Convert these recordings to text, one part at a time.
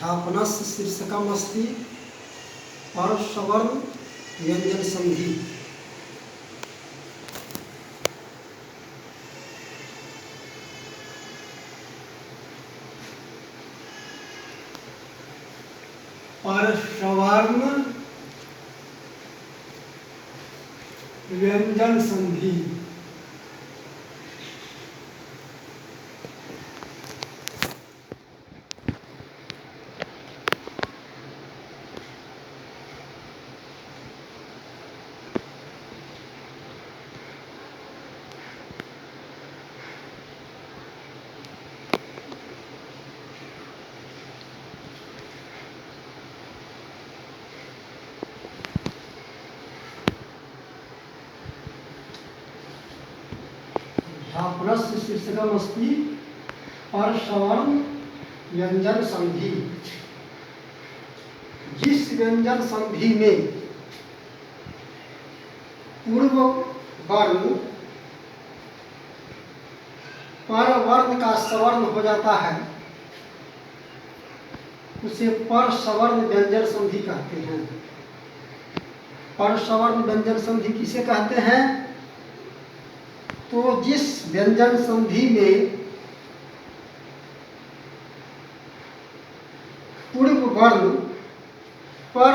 अध्यापनस्य शीर्षकमस्ति परसवर्ण व्यंजन संधि। परसवर्ण व्यंजन संधि। अध्यापनस्य शीर्षकमस्ति परसवर्ण व्यंजन संधि। जिस व्यंजन संधि में पूर्व वर्ण पर वर्ण का सवर्ण हो जाता है उसे परसवर्ण व्यंजन संधि कहते हैं। परसवर्ण व्यंजन संधि किसे कहते हैं? तो जिस व्यंजन संधि में पूर्व वर्ण पर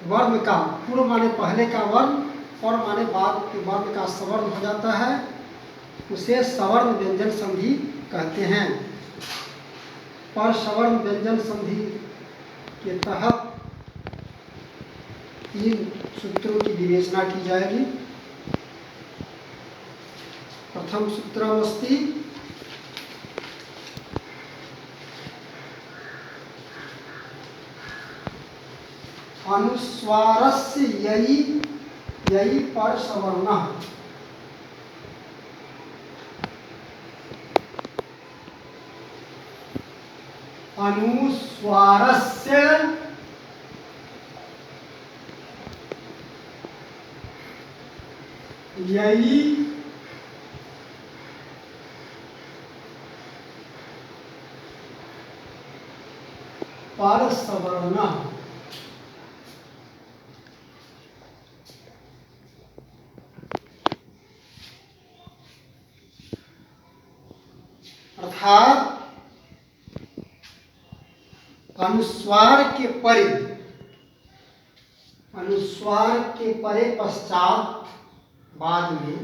वर्ण का, पूर्व माने पहले का वर्ण, पर माने बाद के वर्ण का सवर्ण हो जाता है उसे सवर्ण व्यंजन संधि कहते हैं। परसवर्ण व्यंजन संधि के तहत 3 सूत्रों की विवेचना की जाएगी। प्रथम सूत्रमस्ति अनुस्वारस्य ययि परसवर्णः। अनुस्वारस्य ययि परसवर्णः। अर्थात अनुस्वार के परे पश्चात बाद में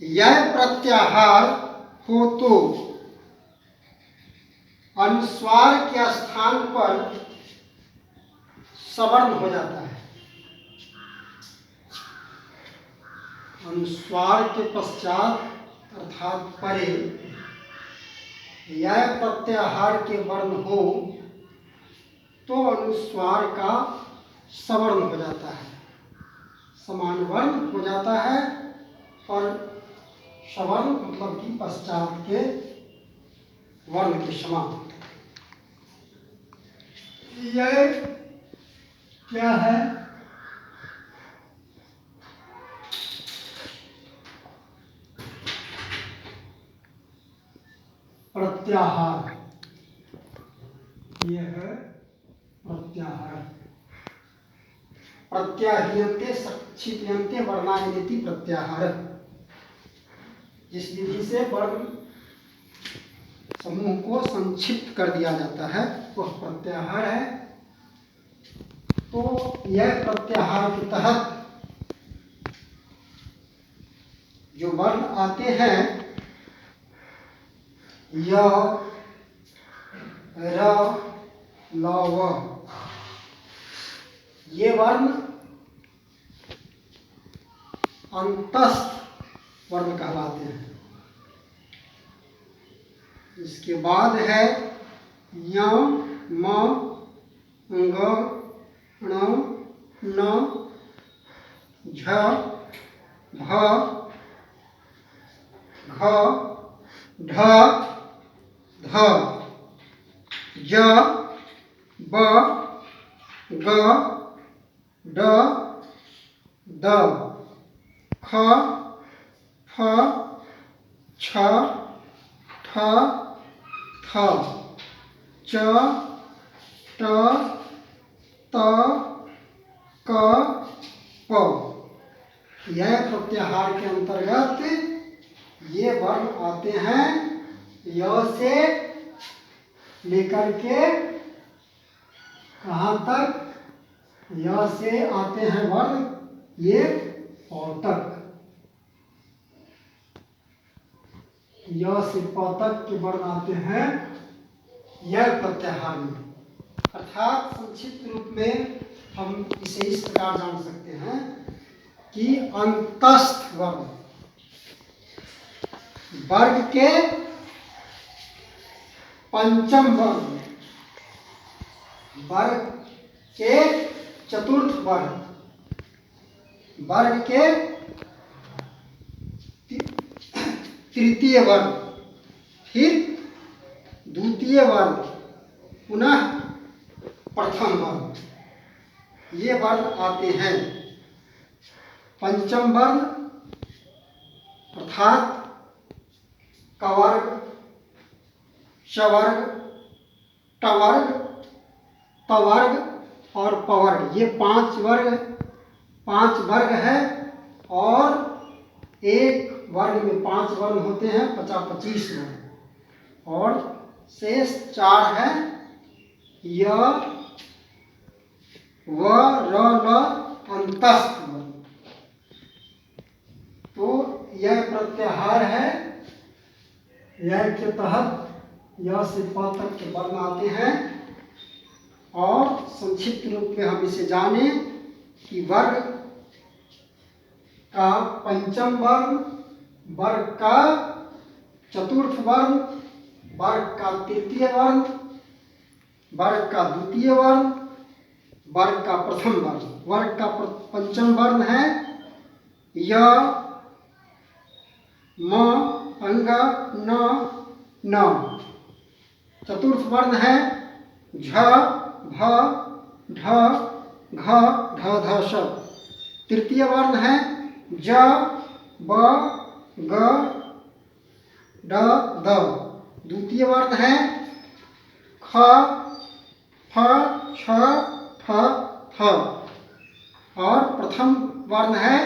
यह प्रत्याहार हो तो अनुस्वार के स्थान पर सवर्ण हो जाता है। अनुस्वार के पश्चात अर्थात परे यह प्रत्याहार के वर्ण हो तो अनुस्वार का सवर्ण हो जाता है, समान वर्ण हो जाता है। और सवर्ण मतलब कि पश्चात के वर्ण के समान। यह क्या है? प्रत्याहार। यह है प्रत्याहार। प्रत्याह्रियन्ते संक्षिप्यन्ते वर्णानि प्रत्याहार। जिस विधि से वर्ण समूह को संक्षिप्त कर दिया जाता है वह प्रत्याहार है। तो यह प्रत्याहार के तहत जो वर्ण आते हैं य, र, ल, व, ये वर्ण अंतस्थ वर्ण कहलाते हैं। इसके बाद है य, म, ग, ण, न, झ, भ, घ, ढ, ध, ज, ब, ग, ड, द, ख, फ, छ, ठ, थ, च, ट, त, क, प। यह प्रत्याहार के अंतर्गत ये वर्ण आते हैं य से लेकर के कहाँ तक? य से आते हैं वर्ण ये प तक। य से प तक के वर्ण आते हैं यह प्रत्याहार में। अर्थात संक्षिप्त रूप में हम इसे इस प्रकार जान सकते हैं कि अंतस्थ वर्ण वर्ग के पंचम वर्ण, वर्ग के चतुर्थ वर्ण, वर्ग के तृतीय वर्ण, फिर द्वितीय वर्ण, पुनः प्रथम वर्ण, ये वर्ण आते हैं। पंचम वर्ण अर्थात कवर्ग, शवर्ग, टवर्ग, तवर्ग और पवर्ग, ये पांच वर्ग है। और एक वर्ग में 5 वर्ण होते हैं, 25 वर्ण। और शेष 4 है य, व, र, ल, अंतस्थ वर्ण। तो यह प्रत्याहार है, यह के तहत य से प तक के वर्ण आते हैं। और संक्षिप्त रूप में हम इसे जाने कि वर्ग का पंचम वर्ण, वर्ग का चतुर्थ वर्ण, वर्ग का तृतीय वर्ण, वर्ग का द्वितीय वर्ण, वर्ग का प्रथम वर्ण। वर्ग का पंचम वर्ण है य, म, अंग, न, न। चतुर्थ वर्ण है झ, भ, ढ, घ, ढ, ध, श। तृतीय वर्ण है ज, ब, ग, ड, द। द्वितीय वर्ण है ख, फ, छ, फ, थ। और प्रथम वर्ण है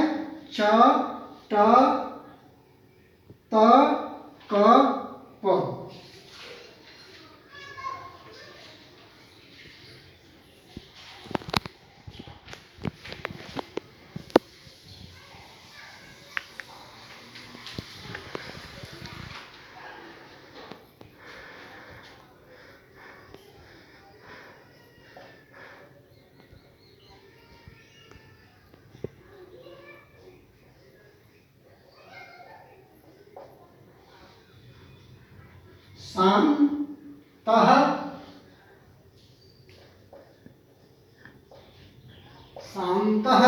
च, ट, त, क, प। शान्तः, शान्तः,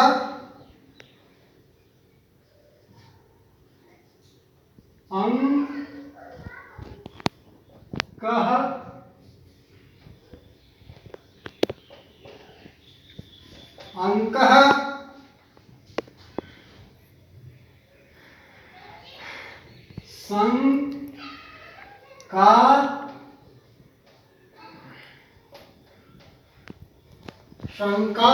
अंकः, अंकः, शंका, शंका,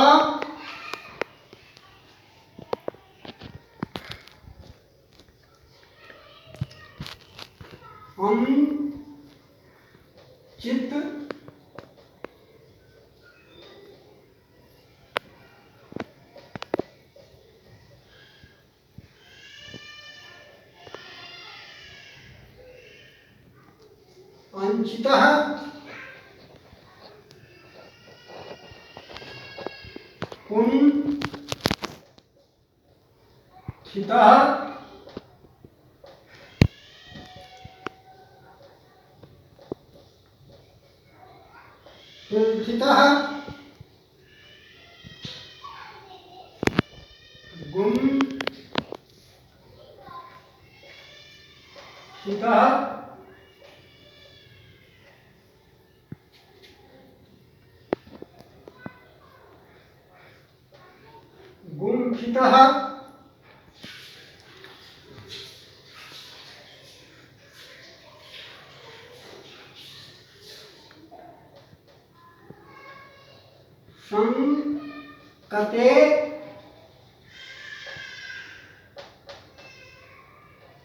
चित, अंचितः, कुंठितः, कुंठितः, गुंठितः, गुंठितः, संकते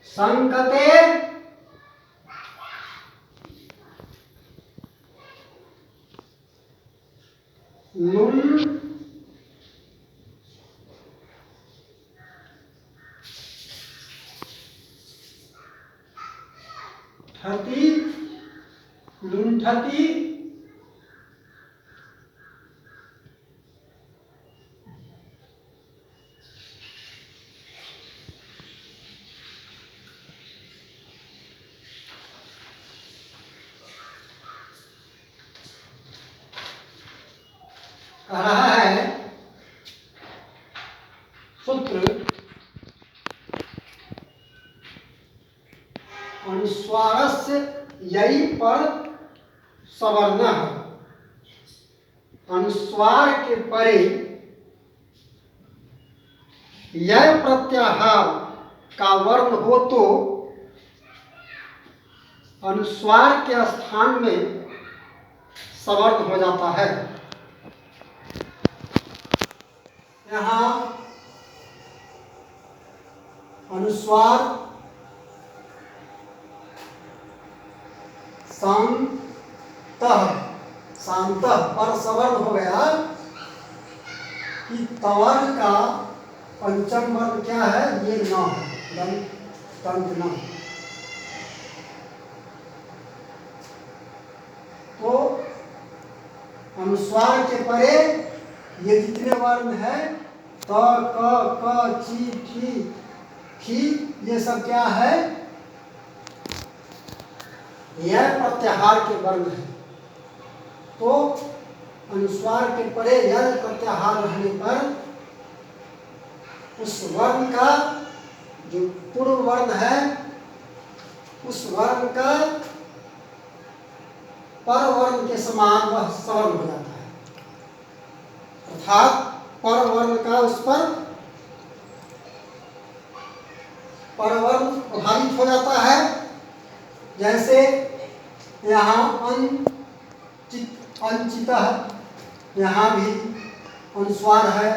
संकते लुण्ठति लुण्ठति कह रहा है सूत्र अनुस्वारस्य यई पर सवर्णः। अनुस्वार के परे यह प्रत्याहार का वर्ण हो तो अनुस्वार के स्थान में सवर्ण हो जाता है। यहाँ अनुस्वार शांतः पर सवर्ण हो गया कि तवर्ण का पंचम वर्ण क्या है, ये न है, दंत न। तो अनुस्वार के परे ये जितने वर्ण है त क क ची ठी खी, ये सब क्या है, यह प्रत्याहार के वर्ण है। तो अनुस्वार के परे यह प्रत्याहार रहने पर उस वर्ण का जो पूर्व वर्ण है उस वर्ण का पर वर्ण के समान वह सवर्ण हो जाता है। अर्थात पर वर्ण का उस पर परवर्ण प्रभावित हो जाता है। जैसे यहाँ अंचितः, यहाँ भी अनुस्वार है,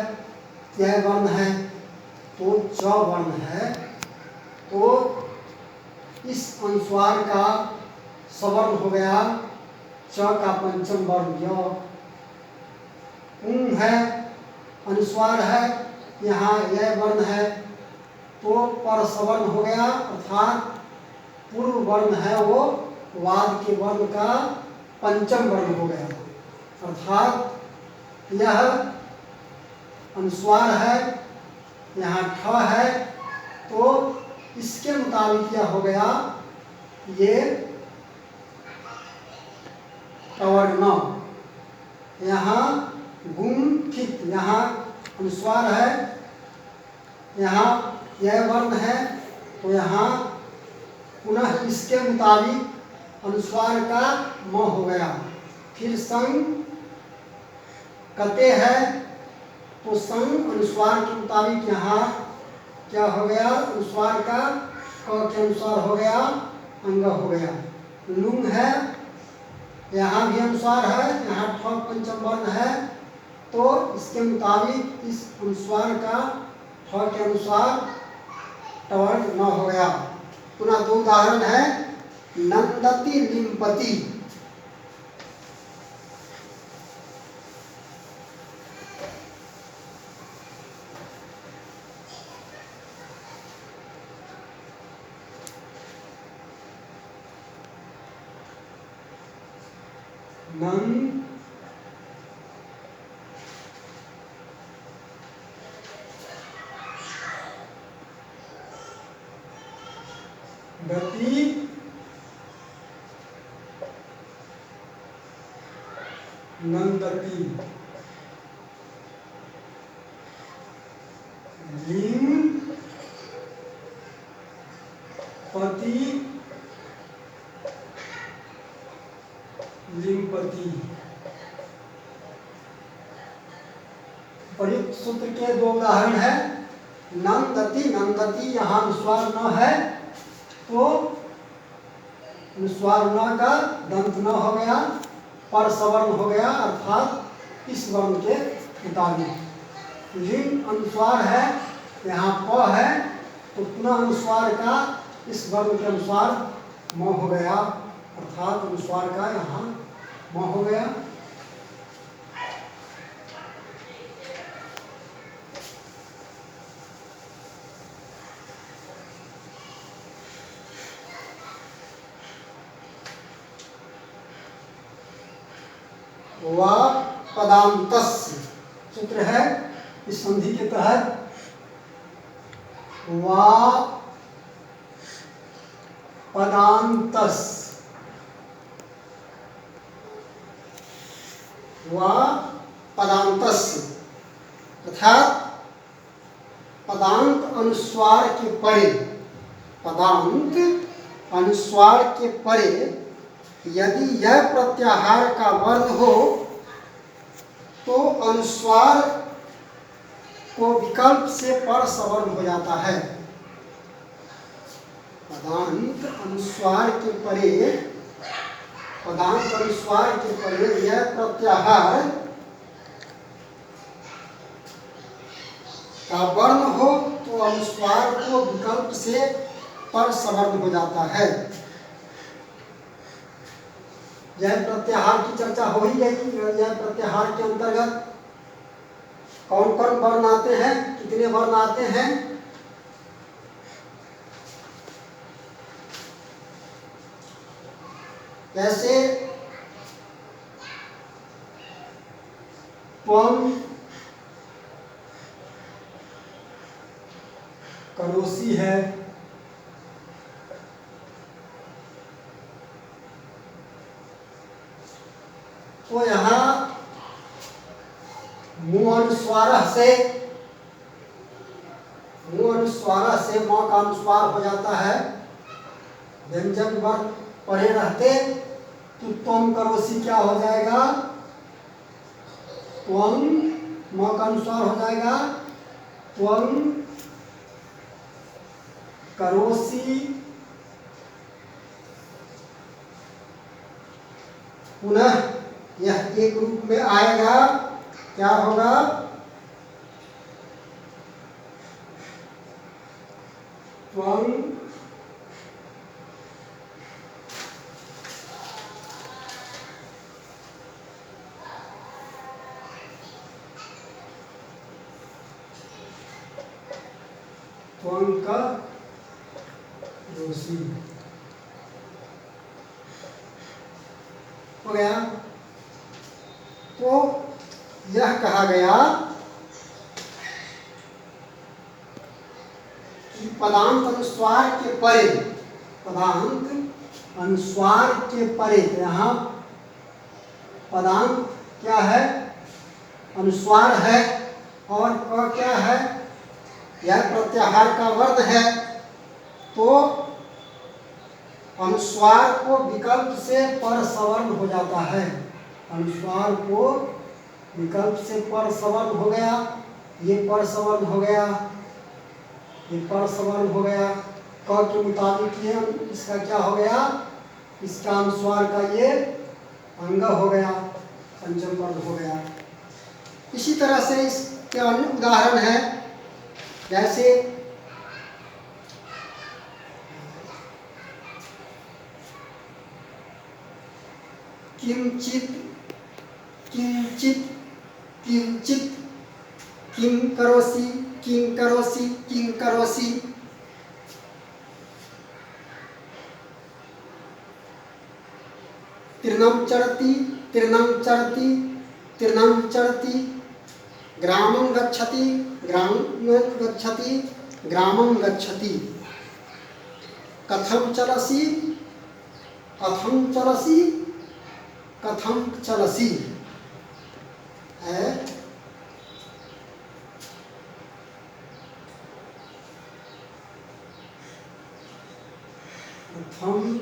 यह वर्ण है, तो च वर्ण है, तो इस अनुस्वार का सवर्ण हो गया च का पंचम वर्ण य। है अनुस्वार है, यहाँ यह वर्ण है, तो पर सवर्ण हो गया, अर्थात पूर्व वर्ण है वो वाद के वर्ण का पंचम वर्ण हो गया। अर्थात यह अनुस्वार है, यहाँ ठ है, तो इसके मुताबिक यह हो गया ये टवर्ण। यहाँ गुंठित, यहाँ अनुस्वार है, यहाँ यह वर्ण है, तो यहाँ पुनः इसके मुताबिक अनुस्वार का म हो गया। फिर संग कते है, तो संग अनुस्वार के मुताबिक यहाँ क्या हो गया, अनुस्वार का क के अनुसार हो गया, अंग हो गया। लुंग है, यहाँ भी अनुस्वार है, यहाँ ठ पंचम वर्ण है, तो इसके मुताबिक इस अनुस्वार का ठ के अनुसार टवर्ण न हो गया। पुनः दो उदाहरण है, नंदति लिंपति। गति नंदति लिंपति लिंपति। प्रयुक्त सूत्र के दो उदाहरण है। नंदति, नंदति यहाँ अनुस्वार न है, तो अनुस्वार न का दंत न हो गया, पर सवर्ण हो गया, अर्थात इस वर्ण के मुताबिक। ऋण अनुस्वार है, यहाँ प है, तो पुनः अनुस्वार का इस वर्ण के अनुसार म हो गया, अर्थात अनुस्वार का यहाँ म हो गया। व पदांतस्य सूत्र है इस संधि के तहत, व पदांतस, व पदांतस्य अर्थात पदांत अनुस्वार के परे, पदांत अनुस्वार के परे यदि यह प्रत्याहार का वर्ण हो तो अनुस्वार को विकल्प से पर सवर्ण हो जाता है। पदांत अनुस्वार के परे, पदांत अनुस्वार के परे यह प्रत्याहार का वर्ण हो तो अनुस्वार को विकल्प से पर सवर्ण हो जाता है। यह प्रत्याहार की चर्चा हो ही गई। यह प्रत्याहार के अंतर्गत कौन कौन वर्ण आते हैं, कितने वर्ण आते हैं। जैसे त्वम, करोसी है, तो यहाँ मुंह अनुस्वार से, मुंह अनुस्वार से म का अनुस्वार हो जाता है। व्यंजन वर्ण परे रहते तो त्वम करोसी क्या हो जाएगा, त्वम म का अनुस्वार हो जाएगा, त्वम करोसी, पुनः यह एक रूप में आएगा, क्या होगा, त्वं करोसी हो गया। तो यह कहा गया कि पदांत अनुस्वार के परे, पदांत अनुस्वार के परे, यहाँ पदांत क्या है, अनुस्वार है, और क क्या है, यह प्रत्याहार का वर्ण है, तो अनुस्वार को विकल्प से पर सवर्ण हो जाता है। अनुस्वार को विकल्प से पर सवर्ण हो गया, ये पर सवर्ण हो गया, ये पर सवर्ण हो गया। क के मुताबिक ये इसका क्या हो गया, इसका अनुस्वार का ये अंग हो गया, पंचम वर्ण हो गया। इसी तरह से इसके अन्य उदाहरण है, जैसे किंचित, किंचित, किंचित, किं करोसि, किं करोसि, किं करोसि। तीर्णं चरति, तीर्णं चरति, तीर्णं चरति। ग्रामं गच्छति, ग्रामं गच्छति, ग्रामं गच्छति। कथं चलसि, कथं चलसि, कथं चलसि है। कथं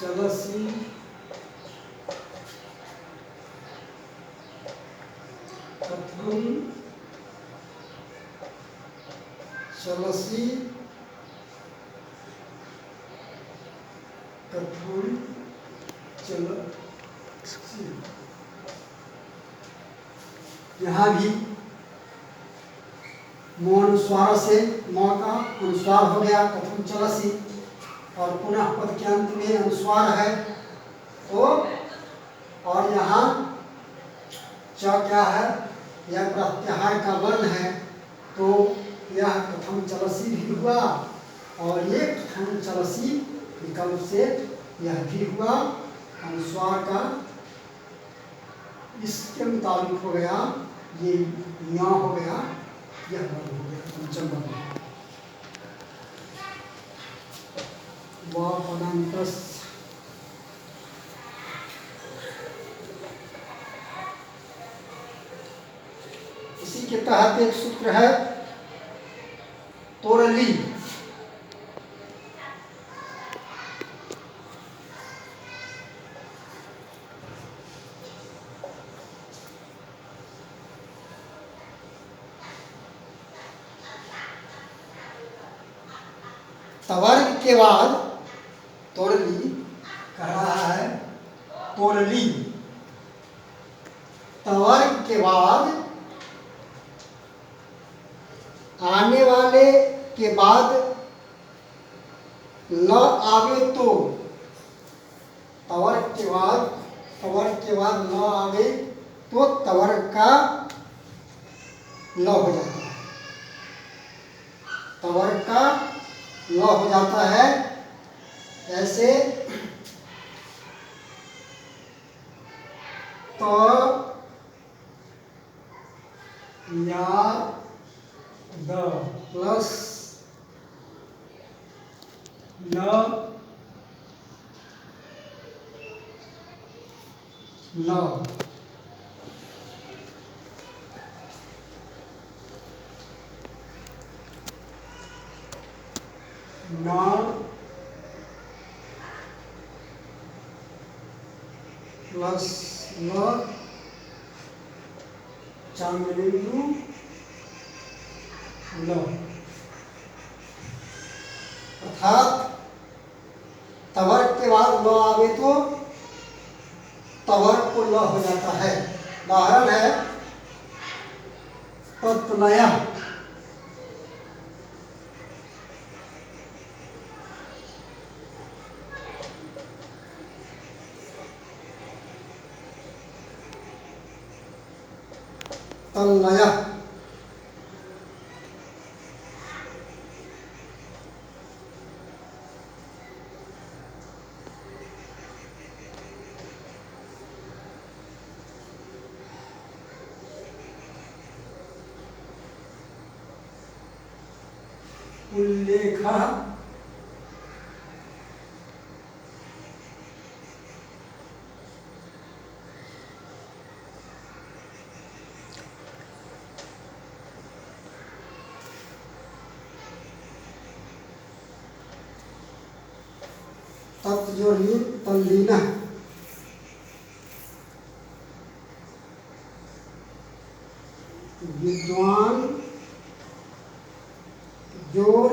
चलसि, कथं चलसि, कथं यहाँ भी मो अनुस्वार से म का अनुस्वार हो गया कथम चलसी, और पुनः पद के अंत में अनुस्वार है तो, और यहाँ च क्या है, यह प्रत्याहार का वर्ण है तो यह कथम चलसी भी हुआ, और ये कथम चलसी विकल्प से यह भी हुआ। अनुस्वार का इसके मुताबिक हो गया, ये न्या हो गया, यह वर्ण हो गया पंचम वर्ण। पदंतस इसी के तहत एक सूत्र है तोरली। तवर्ग के बाद तोरली कह रहा है, तोरली तवर्ग के बाद आने वाले के बाद ल आवे तो, तवर्ग के बाद ल आवे तो तवर्ग का ल हो जाता है, तवर्ग का ल हो जाता है। ऐसे तो या द प्लस न ल, न प्लस ल चांगलिंगु ल, अर्थात तवर्ग के बाद ल आवे तो तवर्ग को ल हो जाता है। उदाहरण है तत्लय, तल्लय, उल्लेख, तत्जोर तल्लीन, विद्वान जोर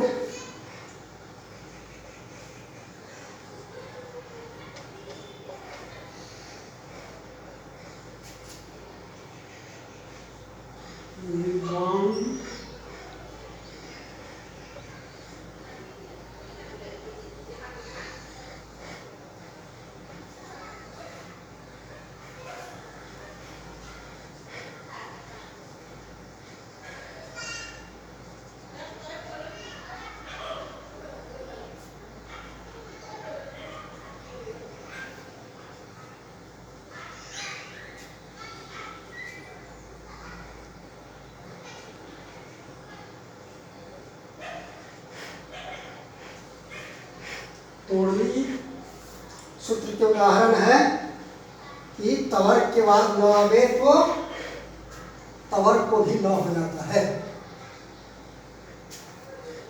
विद्वान तोड़ली सूत्र के उदाहरण है कि तवर्ग के बाद ल आवे तो तवर्ग को भी ल हो जाता है,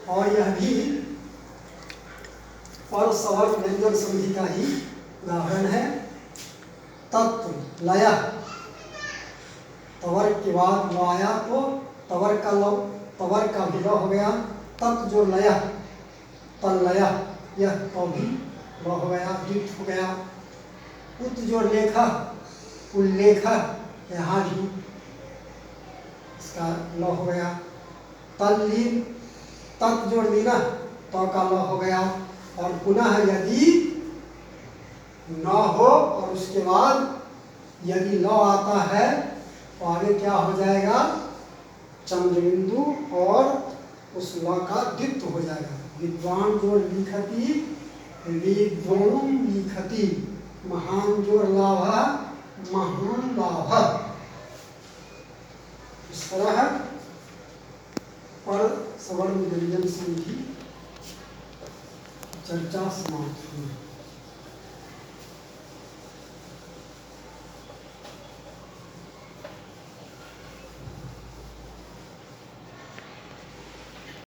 और यह भी पर सवर्ग व्यंजन संधि का ही उदाहरण है। तत्व लय, तवर्ग के बाद ल आया तो तवर्ग का भी ल हो गया। तत् जो लय तल्लय, यह तो भी ल हो गया, द्वित हो गया। उत जो लेखा उल्लेख यहाँ भी इसका ल हो गया। तल्लीन तत् जोड़ दी ना तो का ल हो गया। और पुनः यदि न हो और उसके बाद यदि ल आता है तो आगे क्या हो जाएगा, चंद्रबिंदु और उस ल का द्वित्व हो जाएगा। विद्वान जोड़ लिखती, विद्वान लिखती, महान जोड़ लाभ, महान लाभ। इस तरह पर सवर्ण व्यंजन से भी चर्चा समाप्त।